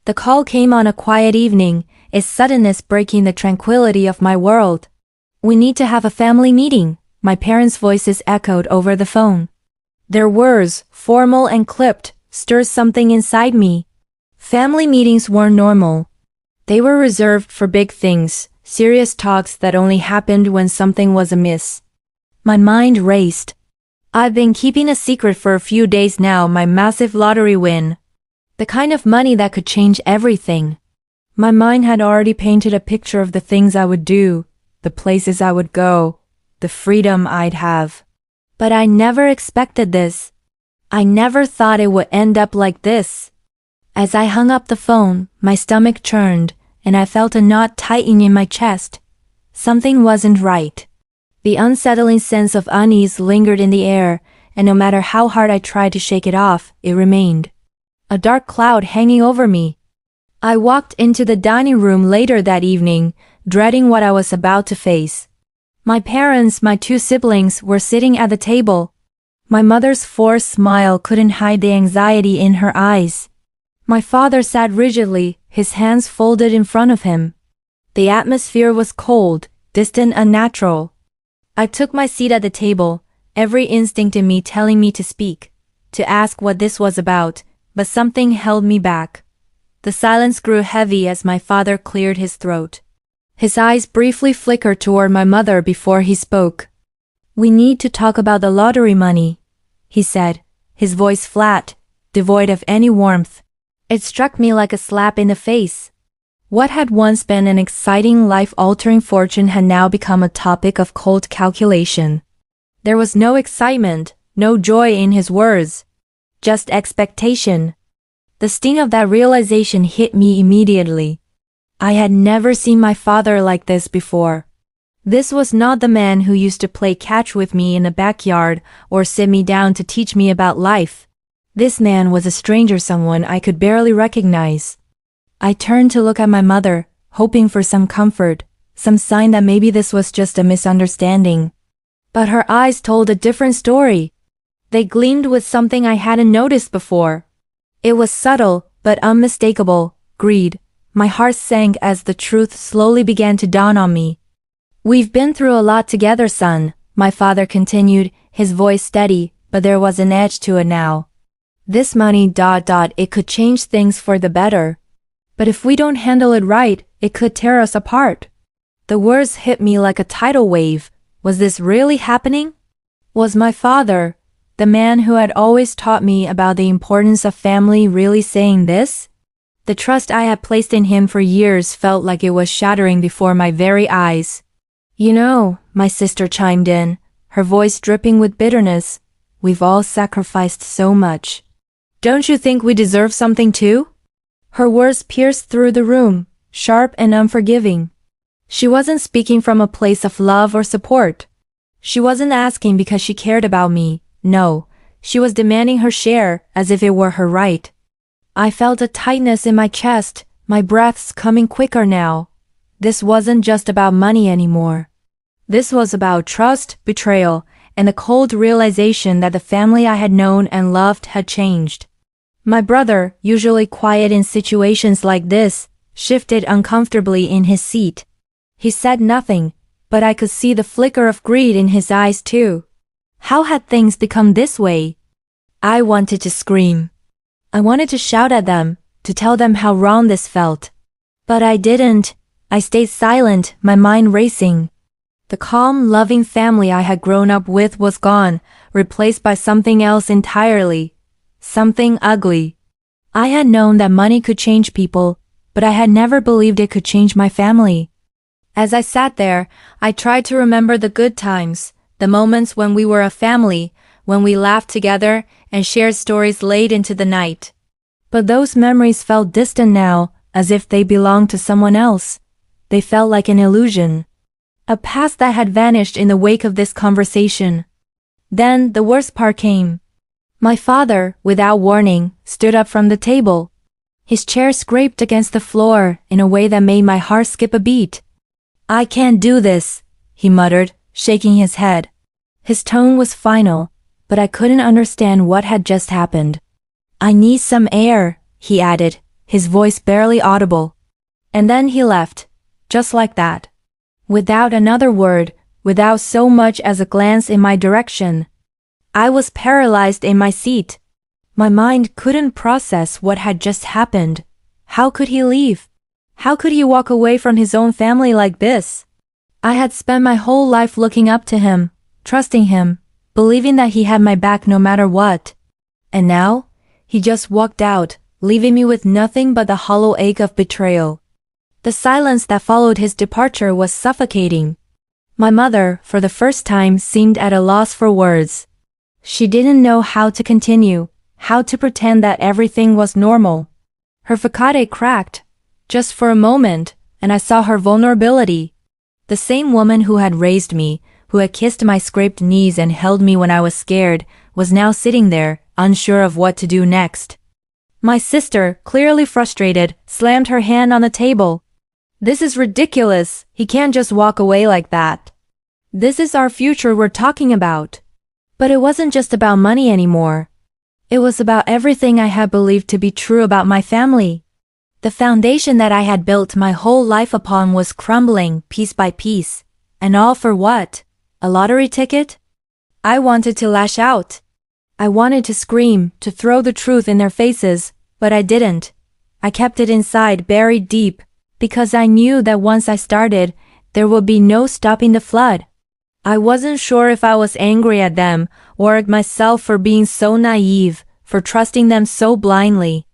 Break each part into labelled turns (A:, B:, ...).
A: The call came on a quiet evening, its suddenness breaking the tranquility of my world. "We need to have a family meeting," my parents' voices echoed over the phone. Their words, formal and clipped, stirred something inside me. Family meetings weren't normal. They were reserved for big things, serious talks that only happened when something was amiss. My mind raced. I've been keeping a secret for a few days now, my massive lottery win. The kind of money that could change everything. My mind had already painted a picture of the things I would do, the places I would go, the freedom I'd have. But I never expected this. I never thought it would end up like this. As I hung up the phone, my stomach churned, and I felt a knot tighten in my chest. Something wasn't right. The unsettling sense of unease lingered in the air, and no matter how hard I tried to shake it off, it remained. A dark cloud hanging over me. I walked into the dining room later that evening, dreading what I was about to face. My parents, my two siblings, were sitting at the table. My mother's forced smile couldn't hide the anxiety in her eyes. My father sat rigidly, his hands folded in front of him. The atmosphere was cold, distant, unnatural. I took my seat at the table, every instinct in me telling me to speak, to ask what this was about, but something held me back. The silence grew heavy as my father cleared his throat. His eyes briefly flickered toward my mother before he spoke. "We need to talk about the lottery money," he said, his voice flat, devoid of any warmth. It struck me like a slap in the face. What had once been an exciting, life-altering fortune had now become a topic of cold calculation. There was no excitement, no joy in his words, just expectation. The sting of that realization hit me immediately. I had never seen my father like this before. This was not the man who used to play catch with me in the backyard or sit me down to teach me about life. This man was a stranger, someone I could barely recognize. I turned to look at my mother, hoping for some comfort, some sign that maybe this was just a misunderstanding. But her eyes told a different story. They gleamed with something I hadn't noticed before. It was subtle, but unmistakable, greed. My heart sank as the truth slowly began to dawn on me. "We've been through a lot together, son," my father continued, his voice steady, but there was an edge to it now. "This money, it could change things for the better. But if we don't handle it right, it could tear us apart." The words hit me like a tidal wave. Was this really happening? Was my father, the man who had always taught me about the importance of family, really saying this? The trust I had placed in him for years felt like it was shattering before my very eyes. "You know," my sister chimed in, her voice dripping with bitterness, "we've all sacrificed so much. Don't you think we deserve something too?" Her words pierced through the room, sharp and unforgiving. She wasn't speaking from a place of love or support. She wasn't asking because she cared about me. No, she was demanding her share as if it were her right. I felt a tightness in my chest, my breaths coming quicker now. This wasn't just about money anymore. This was about trust, betrayal, and the cold realization that the family I had known and loved had changed. My brother, usually quiet in situations like this, shifted uncomfortably in his seat. He said nothing, but I could see the flicker of greed in his eyes too. How had things become this way? I wanted to scream. I wanted to shout at them, to tell them how wrong this felt. But I didn't. I stayed silent, my mind racing. The calm, loving family I had grown up with was gone, replaced by something else entirely. Something ugly. I had known that money could change people, but I had never believed it could change my family. As I sat there, I tried to remember the good times, the moments when we were a family, when we laughed together and shared stories late into the night. But those memories felt distant now, as if they belonged to someone else. They felt like an illusion. A past that had vanished in the wake of this conversation. Then the worst part came. My father, without warning, stood up from the table. His chair scraped against the floor in a way that made my heart skip a beat. "I can't do this," he muttered, shaking his head. His tone was final, but I couldn't understand what had just happened. "I need some air," he added, his voice barely audible. And then he left, just like that. Without another word, without so much as a glance in my direction. I was paralyzed in my seat. My mind couldn't process what had just happened. How could he leave? How could he walk away from his own family like this? I had spent my whole life looking up to him, trusting him, believing that he had my back no matter what. And now, he just walked out, leaving me with nothing but the hollow ache of betrayal. The silence that followed his departure was suffocating. My mother, for the first time, seemed at a loss for words. She didn't know how to continue, how to pretend that everything was normal. Her facade cracked, just for a moment, and I saw her vulnerability. The same woman who had raised me, who had kissed my scraped knees and held me when I was scared, was now sitting there, unsure of what to do next. My sister, clearly frustrated, slammed her hand on the table. "This is ridiculous. He can't just walk away like that. This is our future we're talking about." But it wasn't just about money anymore. It was about everything I had believed to be true about my family. The foundation that I had built my whole life upon was crumbling piece by piece. And all for what? A lottery ticket? I wanted to lash out. I wanted to scream, to throw the truth in their faces, but I didn't. I kept it inside, buried deep, because I knew that once I started, there would be no stopping the flood. I wasn't sure if I was angry at them or at myself for being so naive, for trusting them so blindly.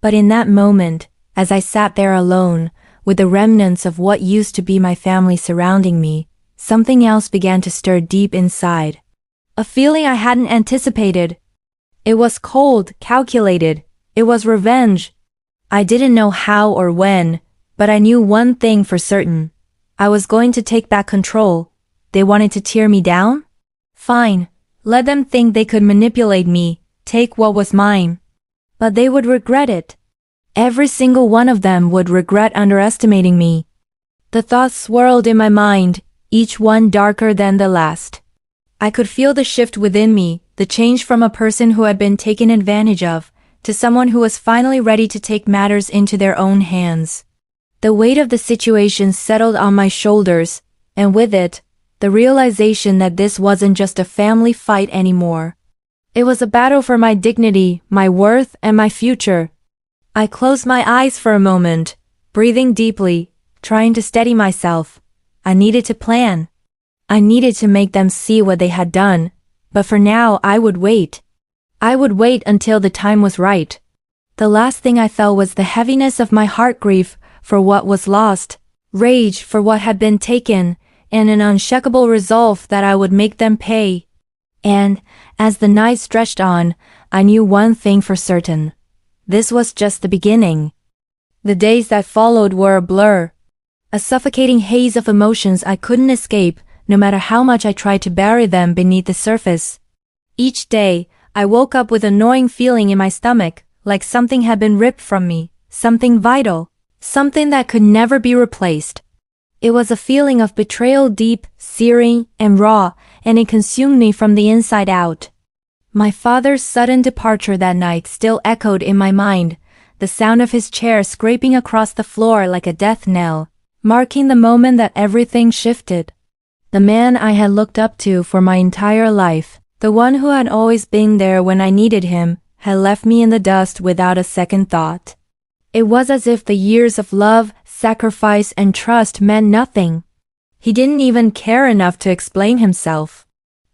A: But in that moment, as I sat there alone, with the remnants of what used to be my family surrounding me, something else began to stir deep inside. A feeling I hadn't anticipated. It was cold, calculated. It was revenge. I didn't know how or when, but I knew one thing for certain. I was going to take back control. They wanted to tear me down? Fine. Let them think they could manipulate me, take what was mine. But they would regret it. Every single one of them would regret underestimating me. The thoughts swirled in my mind, each one darker than the last. I could feel the shift within me, the change from a person who had been taken advantage of, to someone who was finally ready to take matters into their own hands. The weight of the situation settled on my shoulders, and with it, the realization that this wasn't just a family fight anymore. It was a battle for my dignity, my worth, and my future. I closed my eyes for a moment, breathing deeply, trying to steady myself. I needed to plan. I needed to make them see what they had done, but for now I would wait. I would wait until the time was right. The last thing I felt was the heaviness of my heart, grief for what was lost, rage for what had been taken, and an unshakable resolve that I would make them pay. And, as the night stretched on, I knew one thing for certain. This was just the beginning. The days that followed were a blur. A suffocating haze of emotions I couldn't escape, no matter how much I tried to bury them beneath the surface. Each day, I woke up with a gnawing feeling in my stomach, like something had been ripped from me, something vital, something that could never be replaced. It was a feeling of betrayal, deep, searing, and raw, and it consumed me from the inside out. My father's sudden departure that night still echoed in my mind, the sound of his chair scraping across the floor like a death knell, marking the moment that everything shifted. The man I had looked up to for my entire life, the one who had always been there when I needed him, had left me in the dust without a second thought. It was as if the years of love, sacrifice, and trust meant nothing. He didn't even care enough to explain himself.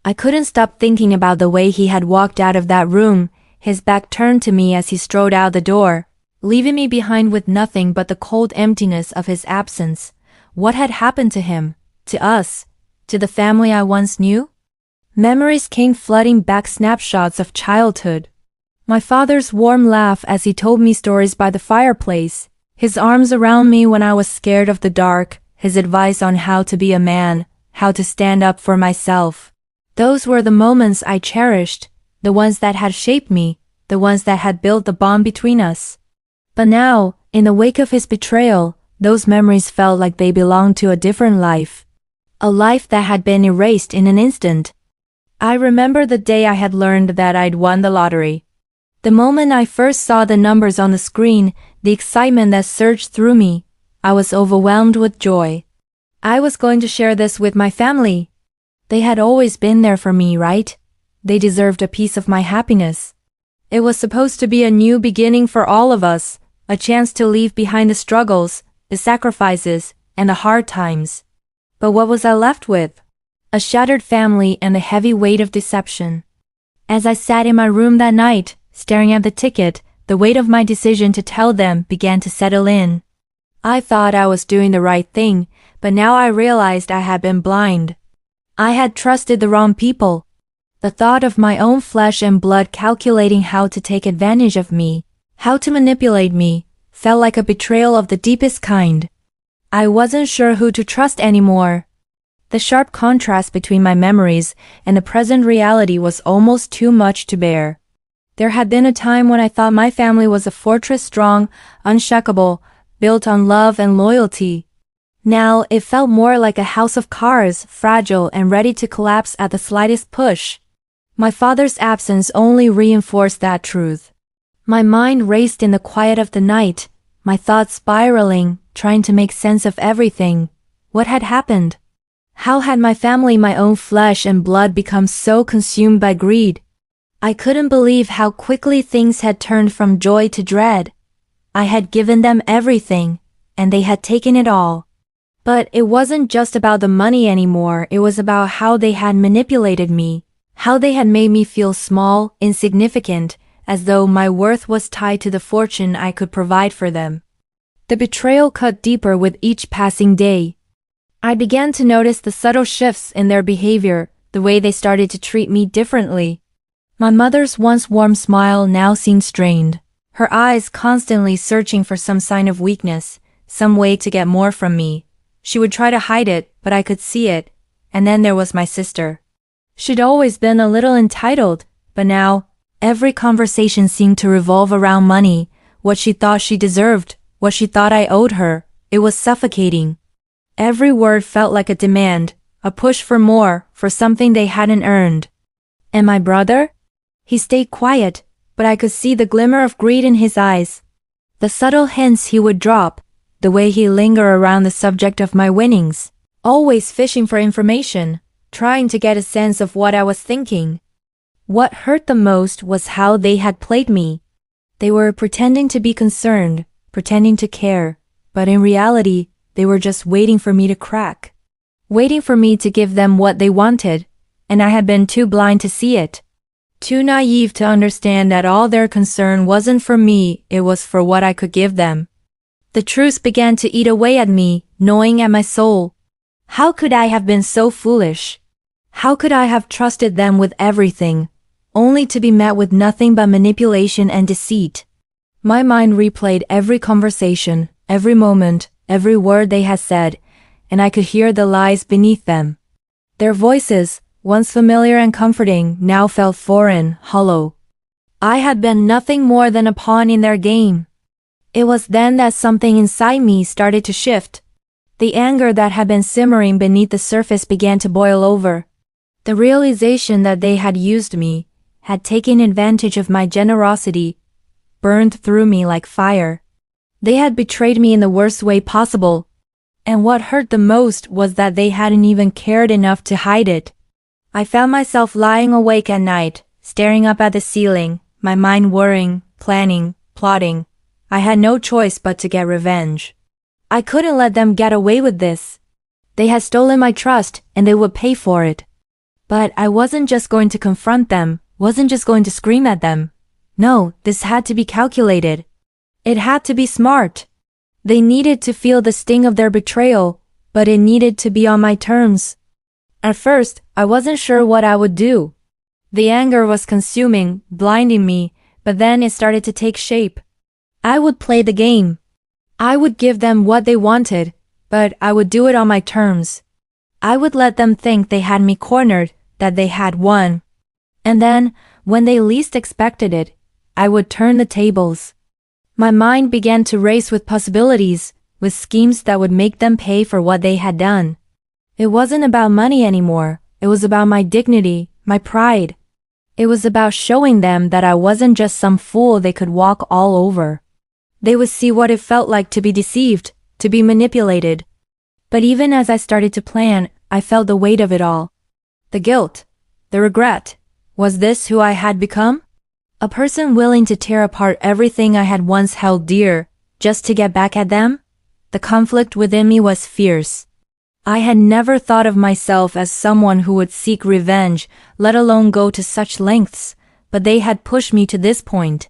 A: I couldn't stop thinking about the way he had walked out of that room, his back turned to me as he strode out the door, leaving me behind with nothing but the cold emptiness of his absence. What had happened to him, to us, to the family I once knew? Memories came flooding back, snapshots of childhood. My father's warm laugh as he told me stories by the fireplace, his arms around me when I was scared of the dark, his advice on how to be a man, how to stand up for myself. Those were the moments I cherished, the ones that had shaped me, the ones that had built the bond between us. But now, in the wake of his betrayal, those memories felt like they belonged to a different life. A life that had been erased in an instant. I remember the day I had learned that I'd won the lottery. The moment I first saw the numbers on the screen, the excitement that surged through me. I was overwhelmed with joy. I was going to share this with my family. They had always been there for me, right? They deserved a piece of my happiness. It was supposed to be a new beginning for all of us, a chance to leave behind the struggles, the sacrifices, and the hard times. But what was I left with? A shattered family and a heavy weight of deception. As I sat in my room that night, staring at the ticket, the weight of my decision to tell them began to settle in. I thought I was doing the right thing, but now I realized I had been blind. I had trusted the wrong people. The thought of my own flesh and blood calculating how to take advantage of me, how to manipulate me, felt like a betrayal of the deepest kind. I wasn't sure who to trust anymore. The sharp contrast between my memories and the present reality was almost too much to bear. There had been a time when I thought my family was a fortress strong, unshakable, built on love and loyalty. Now it felt more like a house of cards, fragile and ready to collapse at the slightest push. My father's absence only reinforced that truth. My mind raced in the quiet of the night, my thoughts spiraling, trying to make sense of everything. What had happened? How had my family, my own flesh and blood, become so consumed by greed? I couldn't believe how quickly things had turned from joy to dread. I had given them everything, and they had taken it all. But it wasn't just about the money anymore, it was about how they had manipulated me, how they had made me feel small, insignificant, as though my worth was tied to the fortune I could provide for them. The betrayal cut deeper with each passing day. I began to notice the subtle shifts in their behavior, the way they started to treat me differently. My mother's once warm smile now seemed strained, her eyes constantly searching for some sign of weakness, some way to get more from me. She would try to hide it, but I could see it. And then there was my sister. She'd always been a little entitled, but now, every conversation seemed to revolve around money, what she thought she deserved, what she thought I owed her. It was suffocating. Every word felt like a demand, a push for more, for something they hadn't earned. And my brother? He stayed quiet, but I could see the glimmer of greed in his eyes. The subtle hints he would drop, the way he lingered around the subject of my winnings, always fishing for information, trying to get a sense of what I was thinking. What hurt the most was how they had played me. They were pretending to be concerned, pretending to care, but in reality, they were just waiting for me to crack. Waiting for me to give them what they wanted, and I had been too blind to see it. Too naive to understand that all their concern wasn't for me, it was for what I could give them. The truth began to eat away at me, gnawing at my soul. How could I have been so foolish? How could I have trusted them with everything, only to be met with nothing but manipulation and deceit? My mind replayed every conversation, every moment, every word they had said, and I could hear the lies beneath them. Their voices, once familiar and comforting, now felt foreign, hollow. I had been nothing more than a pawn in their game. It was then that something inside me started to shift. The anger that had been simmering beneath the surface began to boil over. The realization that they had used me, had taken advantage of my generosity, burned through me like fire. They had betrayed me in the worst way possible. And what hurt the most was that they hadn't even cared enough to hide it. I found myself lying awake at night, staring up at the ceiling, my mind worrying, planning, plotting. I had no choice but to get revenge. I couldn't let them get away with this. They had stolen my trust, and they would pay for it. But I wasn't just going to confront them, wasn't just going to scream at them. No, this had to be calculated. It had to be smart. They needed to feel the sting of their betrayal, but it needed to be on my terms. At first, I wasn't sure what I would do. The anger was consuming, blinding me, but then it started to take shape. I would play the game. I would give them what they wanted, but I would do it on my terms. I would let them think they had me cornered, that they had won. And then, when they least expected it, I would turn the tables. My mind began to race with possibilities, with schemes that would make them pay for what they had done. It wasn't about money anymore. It was about my dignity, my pride. It was about showing them that I wasn't just some fool they could walk all over. They would see what it felt like to be deceived, to be manipulated. But even as I started to plan, I felt the weight of it all. The guilt, the regret. Was this who I had become? A person willing to tear apart everything I had once held dear, just to get back at them? The conflict within me was fierce. I had never thought of myself as someone who would seek revenge, let alone go to such lengths, but they had pushed me to this point.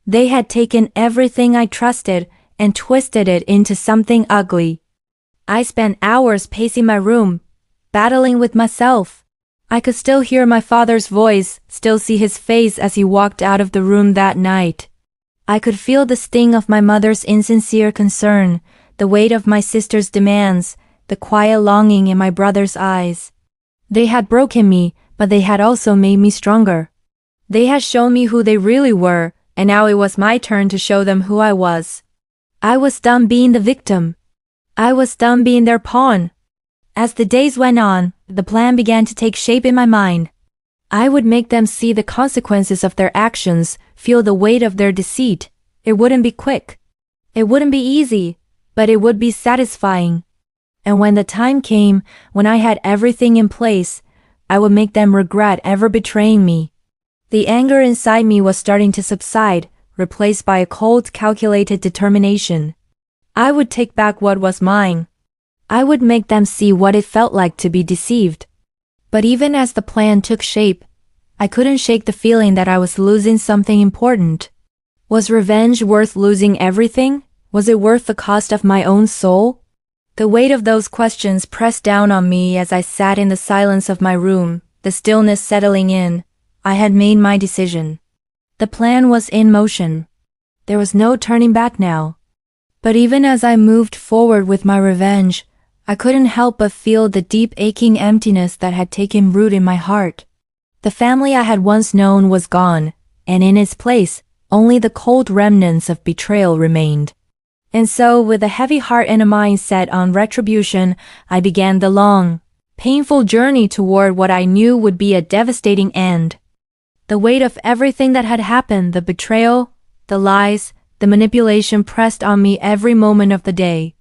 A: They had taken everything I trusted and twisted it into something ugly. I spent hours pacing my room, battling with myself. I could still hear my father's voice, still see his face as he walked out of the room that night. I could feel the sting of my mother's insincere concern, the weight of my sister's demands, the quiet longing in my brother's eyes. They had broken me, but they had also made me stronger. They had shown me who they really were, and now it was my turn to show them who I was. I was done being the victim. I was done being their pawn. As the days went on, the plan began to take shape in my mind. I would make them see the consequences of their actions, feel the weight of their deceit. It wouldn't be quick. It wouldn't be easy, but it would be satisfying. And when the time came, when I had everything in place, I would make them regret ever betraying me. The anger inside me was starting to subside, replaced by a cold, calculated determination. I would take back what was mine. I would make them see what it felt like to be deceived. But even as the plan took shape, I couldn't shake the feeling that I was losing something important. Was revenge worth losing everything? Was it worth the cost of my own soul? The weight of those questions pressed down on me as I sat in the silence of my room, the stillness settling in. I had made my decision. The plan was in motion. There was no turning back now. But even as I moved forward with my revenge, I couldn't help but feel the deep aching emptiness that had taken root in my heart. The family I had once known was gone, and in its place, only the cold remnants of betrayal remained. And so, with a heavy heart and a mind set on retribution, I began the long, painful journey toward what I knew would be a devastating end. The weight of everything that had happened, the betrayal, the lies, the manipulation pressed on me every moment of the day.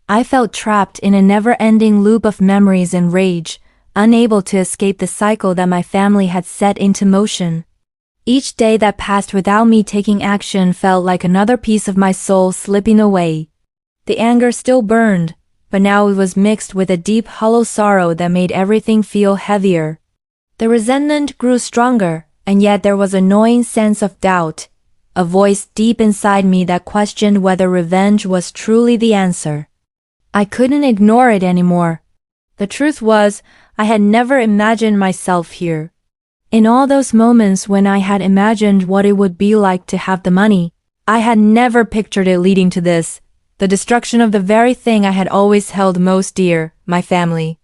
A: I felt trapped in a never-ending loop of memories and rage, unable to escape the cycle that my family had set into motion. Each day that passed without me taking action felt like another piece of my soul slipping away. The anger still burned, but now it was mixed with a deep, hollow sorrow that made everything feel heavier. The resentment grew stronger, and yet there was a gnawing sense of doubt, a voice deep inside me that questioned whether revenge was truly the answer. I couldn't ignore it anymore. The truth was, I had never imagined myself here. In all those moments when I had imagined what it would be like to have the money, I had never pictured it leading to this, the destruction of the very thing I had always held most dear, my family.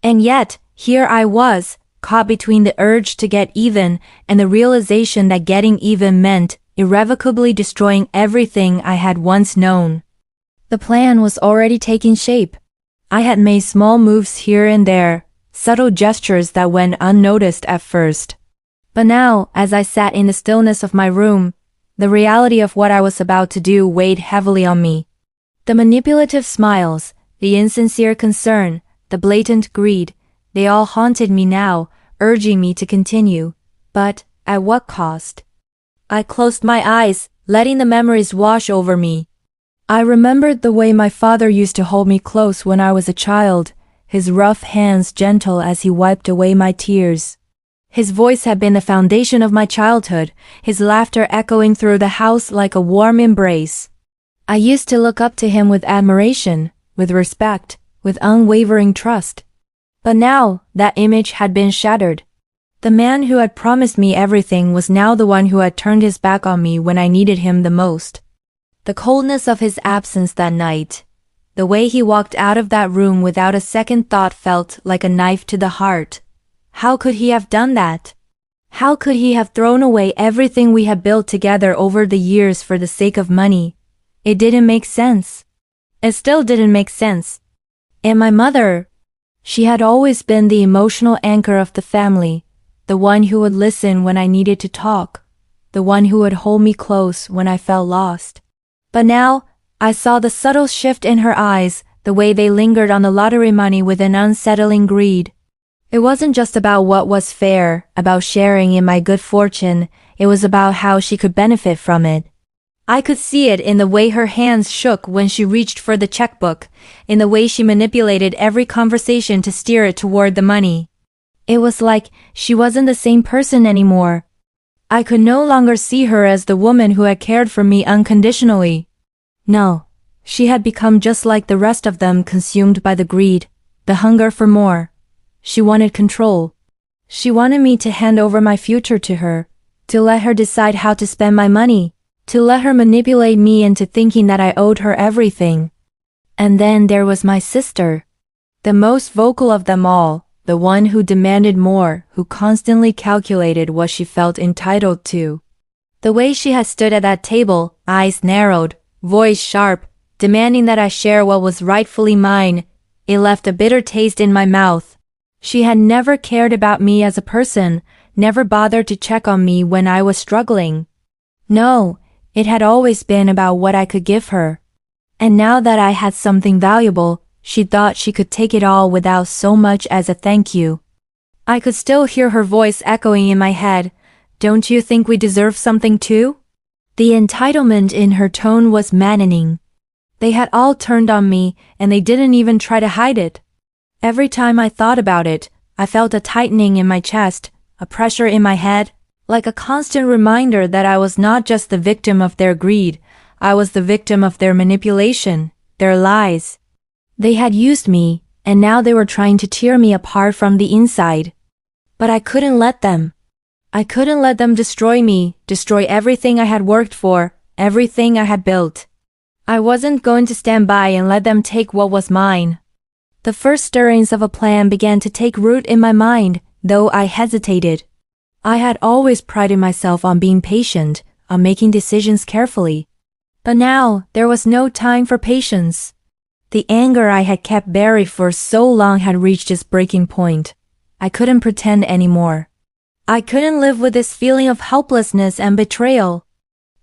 A: And yet, here I was, caught between the urge to get even and the realization that getting even meant irrevocably destroying everything I had once known. The plan was already taking shape. I had made small moves here and there, subtle gestures that went unnoticed at first. But now, as I sat in the stillness of my room, the reality of what I was about to do weighed heavily on me. The manipulative smiles, the insincere concern, the blatant greed, they all haunted me now, urging me to continue. But at what cost? I closed my eyes, letting the memories wash over me. I remembered the way my father used to hold me close when I was a child, his rough hands gentle as he wiped away my tears. His voice had been the foundation of my childhood, his laughter echoing through the house like a warm embrace. I used to look up to him with admiration, with respect, with unwavering trust. But now, that image had been shattered. The man who had promised me everything was now the one who had turned his back on me when I needed him the most. The coldness of his absence that night, the way he walked out of that room without a second thought felt like a knife to the heart. How could he have done that? How could he have thrown away everything we had built together over the years for the sake of money? It didn't make sense. It still didn't make sense. And my mother, she had always been the emotional anchor of the family, the one who would listen when I needed to talk, the one who would hold me close when I felt lost. But now, I saw the subtle shift in her eyes, the way they lingered on the lottery money with an unsettling greed. It wasn't just about what was fair, about sharing in my good fortune, it was about how she could benefit from it. I could see it in the way her hands shook when she reached for the checkbook, in the way she manipulated every conversation to steer it toward the money. It was like she wasn't the same person anymore. I could no longer see her as the woman who had cared for me unconditionally. No, she had become just like the rest of them, consumed by the greed, the hunger for more. She wanted control. She wanted me to hand over my future to her, to let her decide how to spend my money, to let her manipulate me into thinking that I owed her everything. And then there was my sister. The most vocal of them all, the one who demanded more, who constantly calculated what she felt entitled to. The way she had stood at that table, eyes narrowed, voice sharp, demanding that I share what was rightfully mine, it left a bitter taste in my mouth. She had never cared about me as a person, never bothered to check on me when I was struggling. No, it had always been about what I could give her. And now that I had something valuable, she thought she could take it all without so much as a thank you. I could still hear her voice echoing in my head. Don't you think we deserve something too? The entitlement in her tone was maddening. They had all turned on me, and they didn't even try to hide it. Every time I thought about it, I felt a tightening in my chest, a pressure in my head, like a constant reminder that I was not just the victim of their greed, I was the victim of their manipulation, their lies. They had used me, and now they were trying to tear me apart from the inside. But I couldn't let them. I couldn't let them destroy me, destroy everything I had worked for, everything I had built. I wasn't going to stand by and let them take what was mine. The first stirrings of a plan began to take root in my mind, though I hesitated. I had always prided myself on being patient, on making decisions carefully. But now, there was no time for patience. The anger I had kept buried for so long had reached its breaking point. I couldn't pretend anymore. I couldn't live with this feeling of helplessness and betrayal.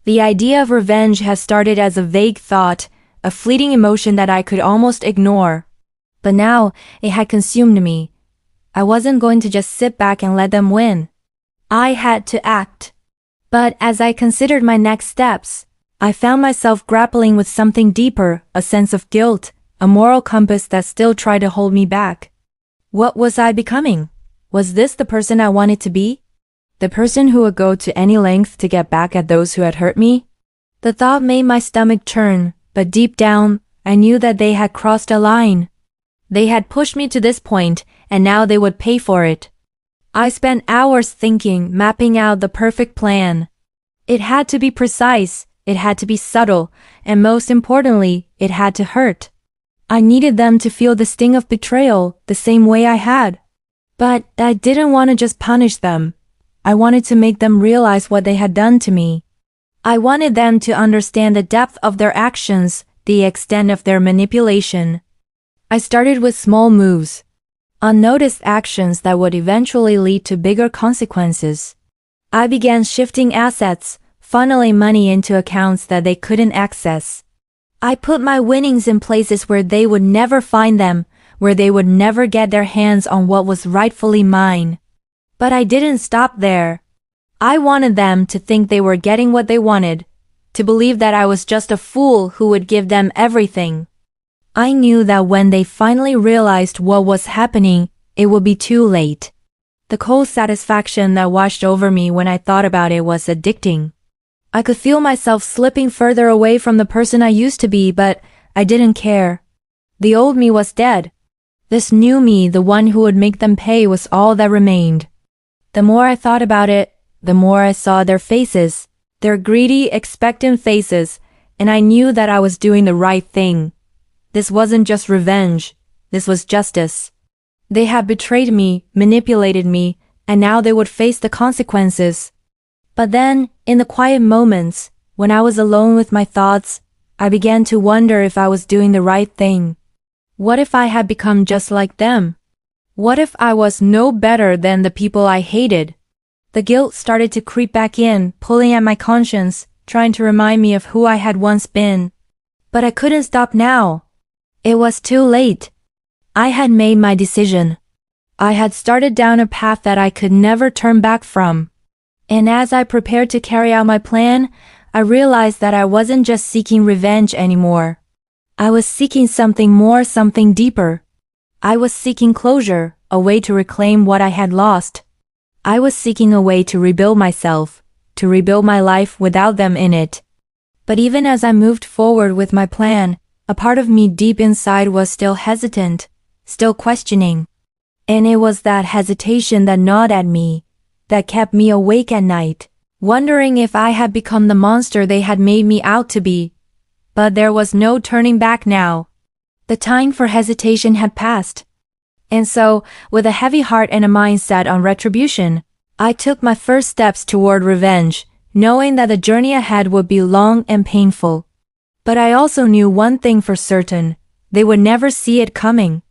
A: The idea of revenge had started as a vague thought, a fleeting emotion that I could almost ignore. But now, it had consumed me. I wasn't going to just sit back and let them win. I had to act. But as I considered my next steps, I found myself grappling with something deeper, a sense of guilt, a moral compass that still tried to hold me back. What was I becoming? Was this the person I wanted to be? The person who would go to any length to get back at those who had hurt me? The thought made my stomach churn, but deep down, I knew that they had crossed a line. They had pushed me to this point, and now they would pay for it. I spent hours thinking, mapping out the perfect plan. It had to be precise, it had to be subtle, and most importantly, it had to hurt. I needed them to feel the sting of betrayal the same way I had. But I didn't want to just punish them. I wanted to make them realize what they had done to me. I wanted them to understand the depth of their actions, the extent of their manipulation. I started with small moves, unnoticed actions that would eventually lead to bigger consequences. I began shifting assets, funneling money into accounts that they couldn't access. I put my winnings in places where they would never find them, where they would never get their hands on what was rightfully mine. But I didn't stop there. I wanted them to think they were getting what they wanted, to believe that I was just a fool who would give them everything. I knew that when they finally realized what was happening, it would be too late. The cold satisfaction that washed over me when I thought about it was addicting. I could feel myself slipping further away from the person I used to be, but I didn't care. The old me was dead. This new me, the one who would make them pay, was all that remained. The more I thought about it, the more I saw their faces, their greedy, expectant faces, and I knew that I was doing the right thing. This wasn't just revenge, this was justice. They had betrayed me, manipulated me, and now they would face the consequences. But then, in the quiet moments, when I was alone with my thoughts, I began to wonder if I was doing the right thing. What if I had become just like them? What if I was no better than the people I hated? The guilt started to creep back in, pulling at my conscience, trying to remind me of who I had once been. But I couldn't stop now. It was too late. I had made my decision. I had started down a path that I could never turn back from. And as I prepared to carry out my plan, I realized that I wasn't just seeking revenge anymore. I was seeking something more, something deeper. I was seeking closure, a way to reclaim what I had lost. I was seeking a way to rebuild myself, to rebuild my life without them in it. But even as I moved forward with my plan, a part of me deep inside was still hesitant, still questioning. And it was that hesitation that gnawed at me, that kept me awake at night, wondering if I had become the monster they had made me out to be. But there was no turning back now. The time for hesitation had passed. And so, with a heavy heart and a mind set on retribution, I took my first steps toward revenge, knowing that the journey ahead would be long and painful. But I also knew one thing for certain: they would never see it coming.